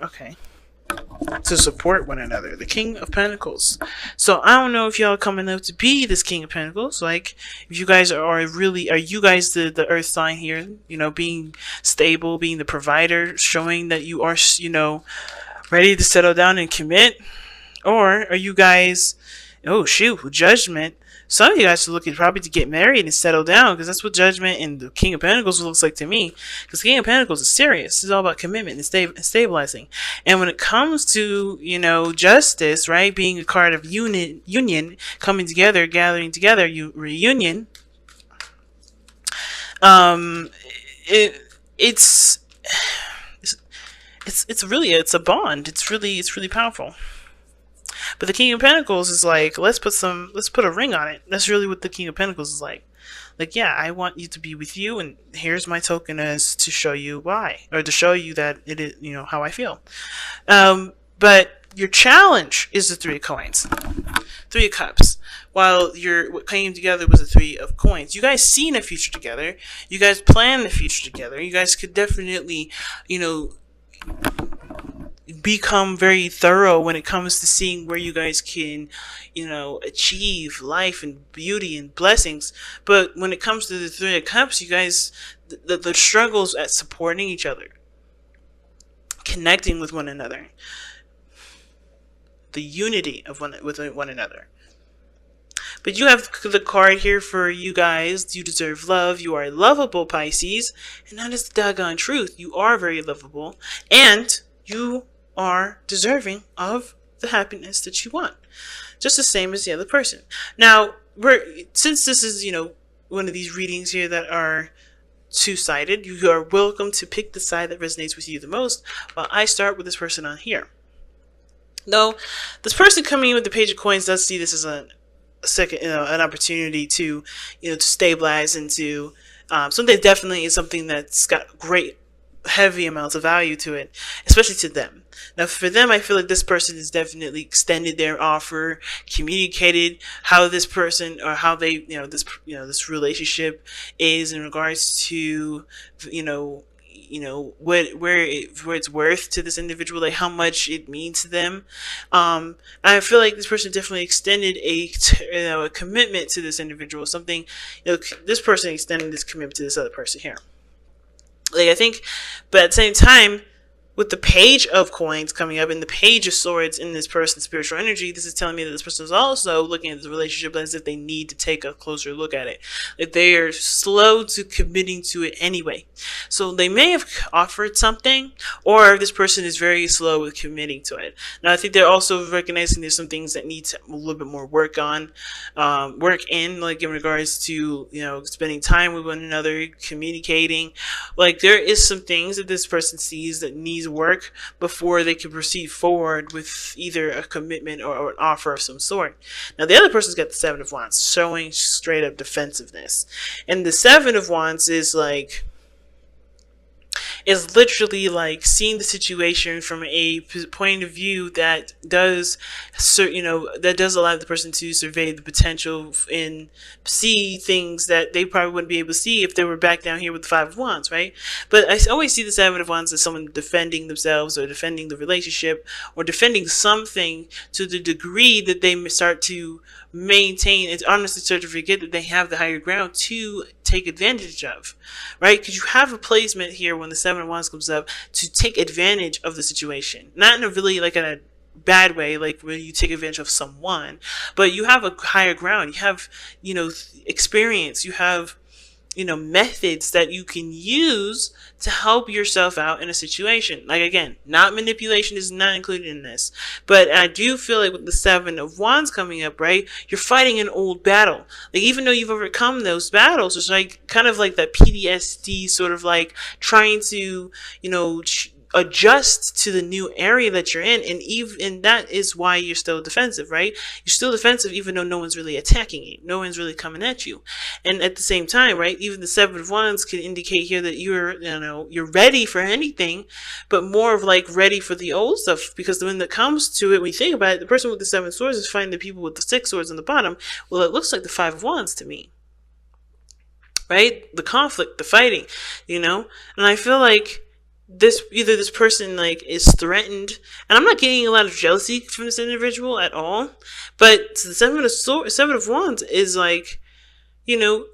Okay. To support one another. The King of Pentacles. So I don't know if y'all coming up to be this King of Pentacles. Like, if you guys are really, are you guys the earth sign here? You know, being stable, being the provider, showing that you are, ready to settle down and commit? Or are you guys, oh shoot, Judgment? Some of you guys are looking probably to get married and settle down, because that's what Judgment and the King of Pentacles looks like to me. Because the King of Pentacles is serious. It's all about commitment and stabilizing. And when it comes to, Justice, right, being a card of union, coming together, gathering together, reunion. It it's it's a bond. It's really powerful. But the King of Pentacles is like, let's put a ring on it. That's really what the King of Pentacles is like. Like, yeah, I want you to be with you, and here's my token as to show you why, or to show you that it is, how I feel. But your challenge is the Three of Coins, Three of Cups. While what came together was the Three of Coins. You guys seen a future together. You guys plan the future together. You guys could definitely, become very thorough when it comes to seeing where you guys can, achieve life and beauty and blessings. But when it comes to the Three of Cups, you guys, the struggles at supporting each other, connecting with one another, the unity of with one another. But you have the card here for you guys. You deserve love. You are lovable, Pisces. And that is the doggone truth. You are very lovable. And you are deserving of the happiness that you want. Just the same as the other person. Now, since this is, one of these readings here that are two-sided, you are welcome to pick the side that resonates with you the most, while I start with this person on here. Though, this person coming in with the Page of Coins does see this as a second, an opportunity to, to stabilize into something that definitely is something that's got great, heavy amounts of value to it, especially to them. Now, for them, I feel like this person has definitely extended their offer, communicated how this person, or how they, this relationship is in regards to, where it's worth to this individual, like how much it means to them. I feel like this person definitely extended a commitment to this individual. Something, this person extended this commitment to this other person here. Like, I think, but at the same time, with the Page of Coins coming up and the Page of Swords in this person's spiritual energy, this is telling me that this person is also looking at the relationship as if they need to take a closer look at it. Like, they are slow to committing to it anyway. So they may have offered something, or this person is very slow with committing to it. Now, I think they're also recognizing there's some things that need a little bit more work in, like in regards to, spending time with one another, communicating. Like, there is some things that this person sees that needs work before they can proceed forward with either a commitment or an offer of some sort. Now, the other person's got the Seven of Wands, showing straight up defensiveness. And the Seven of Wands is like, is literally like seeing the situation from a point of view that does, that does allow the person to survey the potential and see things that they probably wouldn't be able to see if they were back down here with the Five of Wands, right? But I always see the Seven of Wands as someone defending themselves, or defending the relationship, or defending something to the degree that they start to maintain. It's honestly start to forget that they have the higher ground to take advantage of, right? Because you have a placement here when the Seven of Wands comes up to take advantage of the situation, not in a really like in a bad way, like where you take advantage of someone, but you have a higher ground. You have, experience. You have, methods that you can use to help yourself out in a situation. Like, again, not manipulation is not included in this, but I do feel like with the Seven of Wands coming up, right, you're fighting an old battle. Like, even though you've overcome those battles, it's like kind of like that PTSD, sort of like trying to, adjust to the new area that you're in, and that is why you're still defensive, right? You're still defensive even though no one's really attacking you, no one's really coming at you. And at the same time, right, even the Seven of Wands can indicate here that you're ready for anything, but more of like ready for the old stuff, because when it comes to it, when you think about it, the person with the Seven Swords is fighting the people with the Six Swords on the bottom. Well, it looks like the Five of Wands to me, right? The conflict, the fighting, and I feel like this person like is threatened, and I'm not getting a lot of jealousy from this individual at all, but the seven of wands is like, you're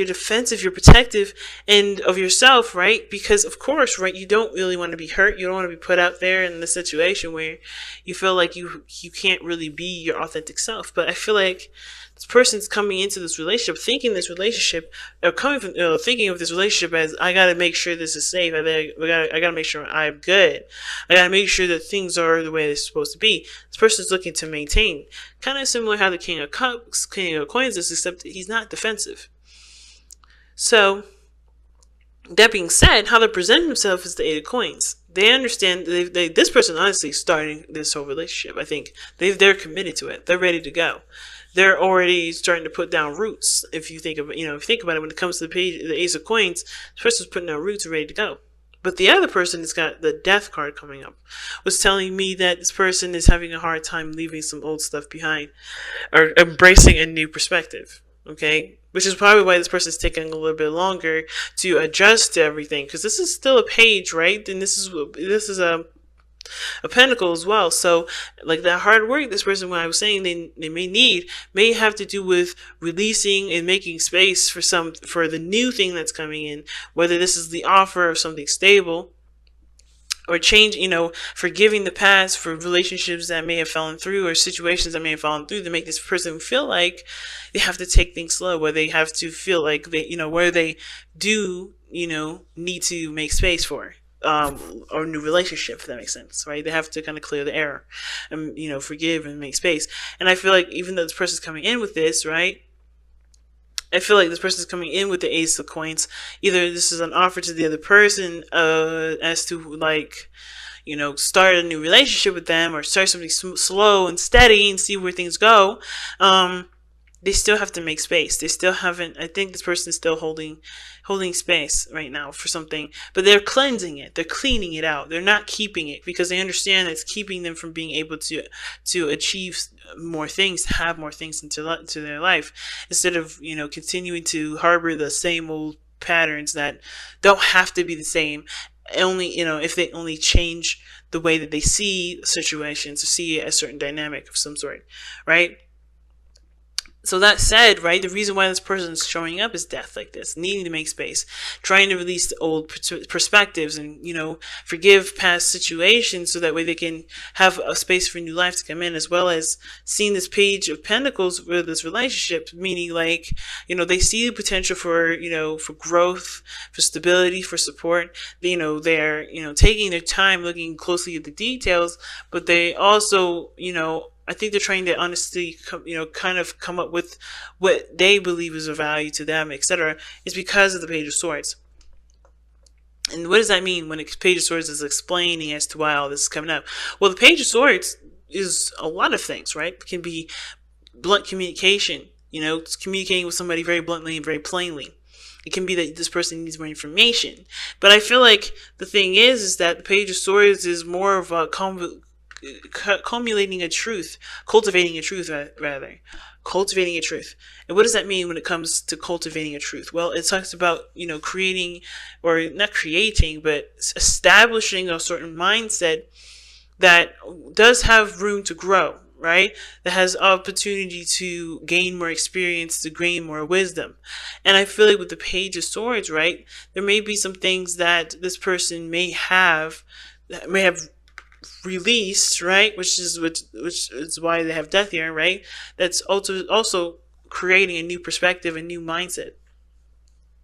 defensive, you're protective and of yourself, right? Because of course, right, you don't really want to be hurt, you don't want to be put out there in the situation where you feel like you can't really be your authentic self. But I feel like this person's coming into this relationship thinking this relationship, or coming from thinking of this relationship as, I gotta make sure this is safe, I gotta make sure I'm good, I gotta make sure that things are the way they're supposed to be. This person's looking to maintain, kind of similar how the King of Cups, King of Coins is, except he's not defensive. So that being said, how they're presenting themselves is the Eight of Coins. They understand, this person honestly starting this whole relationship. I think they're committed to it. They're ready to go. They're already starting to put down roots. If you think of it, if you think about it, when it comes to the Ace of Coins, this person's putting down roots and ready to go. But the other person has got the Death card coming up, was telling me that this person is having a hard time leaving some old stuff behind, or embracing a new perspective. Okay, which is probably why this person is taking a little bit longer to adjust to everything, because this is still a page, right? And this is a pentacle as well. So like that hard work this person, when I was saying they may have to do with releasing and making space for the new thing that's coming in, whether this is the offer of something stable, or change, forgiving the past for relationships that may have fallen through, or situations that may have fallen through, to make this person feel like they have to take things slow, where they have to feel like where they do, need to make space for or a new relationship, if that makes sense, right? They have to kind of clear the air and, forgive and make space. And I feel like even though this person's coming in with this, right? I feel like this person's coming in with the Ace of Coins. Either this is an offer to the other person as to like, start a new relationship with them, or start something slow and steady and see where things go. They still have to make space. They still haven't. I think this person is still holding space right now for something, but they're cleansing it. They're cleaning it out. They're not keeping it, because they understand it's keeping them from being able to achieve more things, have more things into their life, instead of continuing to harbor the same old patterns that don't have to be the same. Only if they only change the way that they see situations, or see a certain dynamic of some sort, right? So that said, right, the reason why this person is showing up is death like this, needing to make space, trying to release the old perspectives and, forgive past situations, so that way they can have a space for new life to come in, as well as seeing this Page of Pentacles with this relationship, meaning like, they see the potential for, for growth, for stability, for support. They're, taking their time, looking closely at the details, but they also, I think they're trying to honestly, kind of come up with what they believe is of value to them, etc. It's because of the Page of Swords. And what does that mean when Page of Swords is explaining as to why all this is coming up? Well, the Page of Swords is a lot of things, right? It can be blunt communication, it's communicating with somebody very bluntly and very plainly. It can be that this person needs more information. But I feel like the thing is that the Page of Swords is more of a culminating a truth, cultivating a truth, rather. Cultivating a truth. And what does that mean when it comes to cultivating a truth? Well, it talks about, creating, or not creating, but establishing a certain mindset that does have room to grow, right? That has opportunity to gain more experience, to gain more wisdom. And I feel like with the Page of Swords, right, there may be some things that this person may have released, right, which is why they have death here, right? That's also creating a new perspective, a new mindset.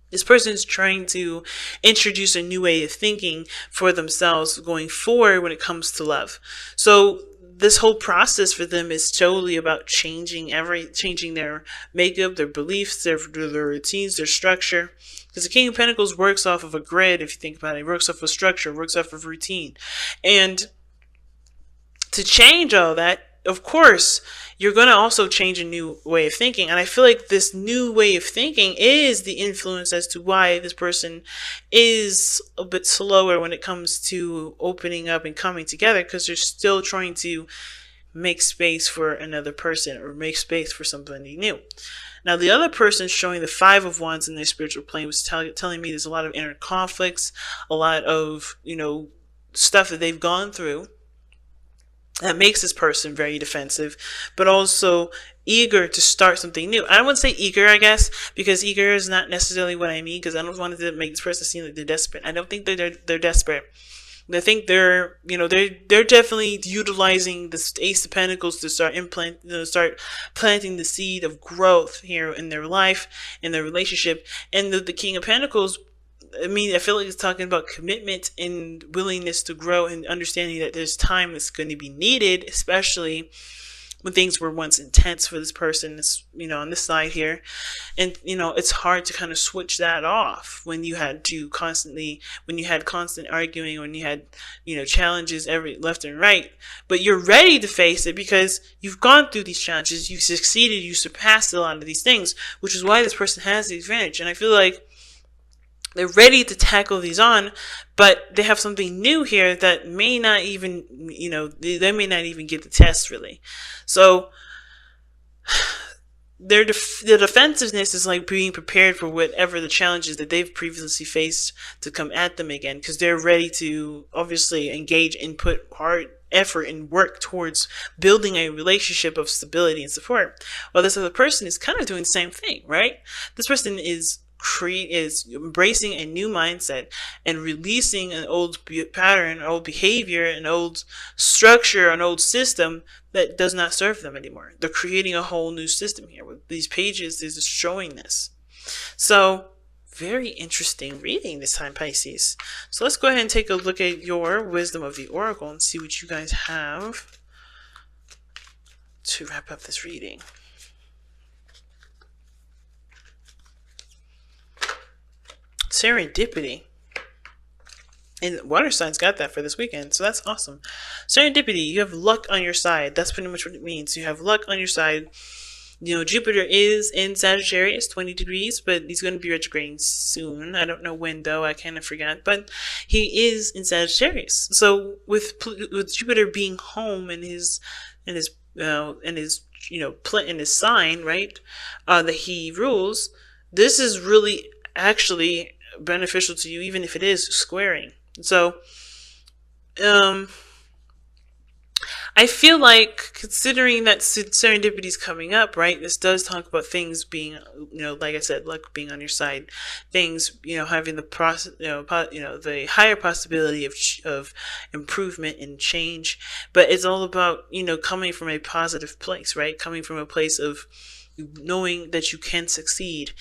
This person is trying to introduce a new way of thinking for themselves going forward when it comes to love. So this whole process for them is totally about changing their makeup, their beliefs, their routines, their structure. Because the King of Pentacles works off of a grid, if you think about it. It works off of structure, works off of routine. And to change all that, of course, you're going to also change a new way of thinking. And I feel like this new way of thinking is the influence as to why this person is a bit slower when it comes to opening up and coming together, because they're still trying to make space for another person or make space for somebody new. Now, the other person showing the Five of Wands in their spiritual plane was telling me there's a lot of inner conflicts, a lot of, stuff that they've gone through that makes this person very defensive, but also eager to start something new. I wouldn't say eager, I guess, because eager is not necessarily what I mean, because I don't want to make this person seem like they're desperate. I don't think they're desperate. I think they're definitely utilizing the Ace of Pentacles to start planting the seed of growth here in their life, in their relationship. And the King of Pentacles, I feel like it's talking about commitment and willingness to grow and understanding that there's time that's going to be needed, especially when things were once intense for this person, on this side here. And, it's hard to kind of switch that off when you had constant arguing, when you had, challenges every left and right. But you're ready to face it because you've gone through these challenges, you've succeeded, you surpassed a lot of these things, which is why this person has the advantage. And I feel like they're ready to tackle these on, but they have something new here that may not even, they may not even get the test really. So the defensiveness is like being prepared for whatever the challenges that they've previously faced to come at them again, because they're ready to obviously engage and put hard effort and work towards building a relationship of stability and support. While this other person is kind of doing the same thing, right? This person is embracing a new mindset and releasing an old pattern, old behavior, an old structure, an old system that does not serve them anymore. They're creating a whole new system here. With these pages, is showing this. So, very interesting reading this time, Pisces. So let's go ahead and take a look at your Wisdom of the Oracle and see what you guys have to wrap up this reading. Serendipity. And water signs got that for this weekend, so that's awesome. Serendipity, you have luck on your side. That's pretty much what it means. You have luck on your side. Jupiter is in Sagittarius, 20 degrees, but he's going to be retrograding soon. I don't know when, though. I kind of forgot. But he is in Sagittarius. So with Jupiter being home in his sign, right, that he rules, this is really actually beneficial to you, even if it is squaring. So I feel like, considering that serendipity is coming up, right, this does talk about things being, like I said, luck being on your side, things, having the higher possibility of improvement and change. But it's all about, coming from a positive place, right, coming from a place of knowing that you can succeed.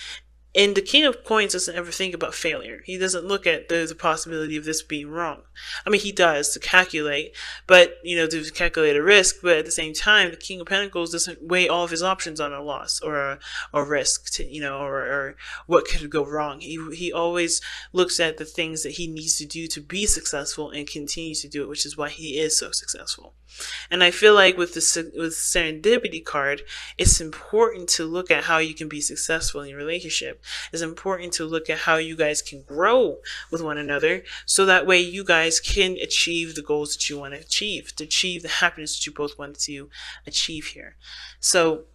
And the King of Coins doesn't ever think about failure. He doesn't look at the possibility of this being wrong. I mean, he does to calculate, but, to calculate a risk. But at the same time, the King of Pentacles doesn't weigh all of his options on a loss or a risk, or what could go wrong. He always looks at the things that he needs to do to be successful and continues to do it, which is why he is so successful. And I feel like with Serendipity card, it's important to look at how you can be successful in your relationship. It's important to look at how you guys can grow with one another, so that way you guys can achieve the goals that you want to achieve the happiness that you both want to achieve here. So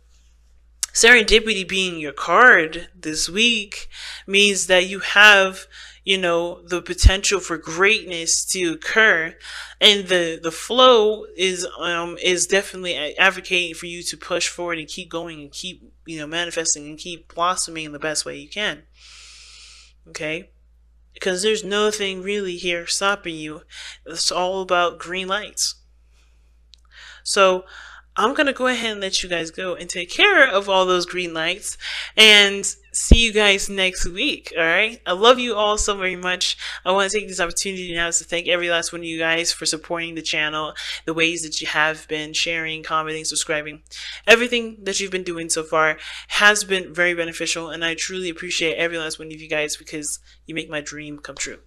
Serendipity being your card this week means that you have, the potential for greatness to occur, and the flow is definitely advocating for you to push forward and keep going and keep, manifesting and keep blossoming in the best way you can. Okay? Because there's nothing really here stopping you. It's all about green lights. So I'm going to go ahead and let you guys go and take care of all those green lights, and see you guys next week. All right. I love you all so very much. I want to take this opportunity now to thank every last one of you guys for supporting the channel, the ways that you have been sharing, commenting, subscribing. Everything that you've been doing so far has been very beneficial, and I truly appreciate every last one of you guys, because you make my dream come true.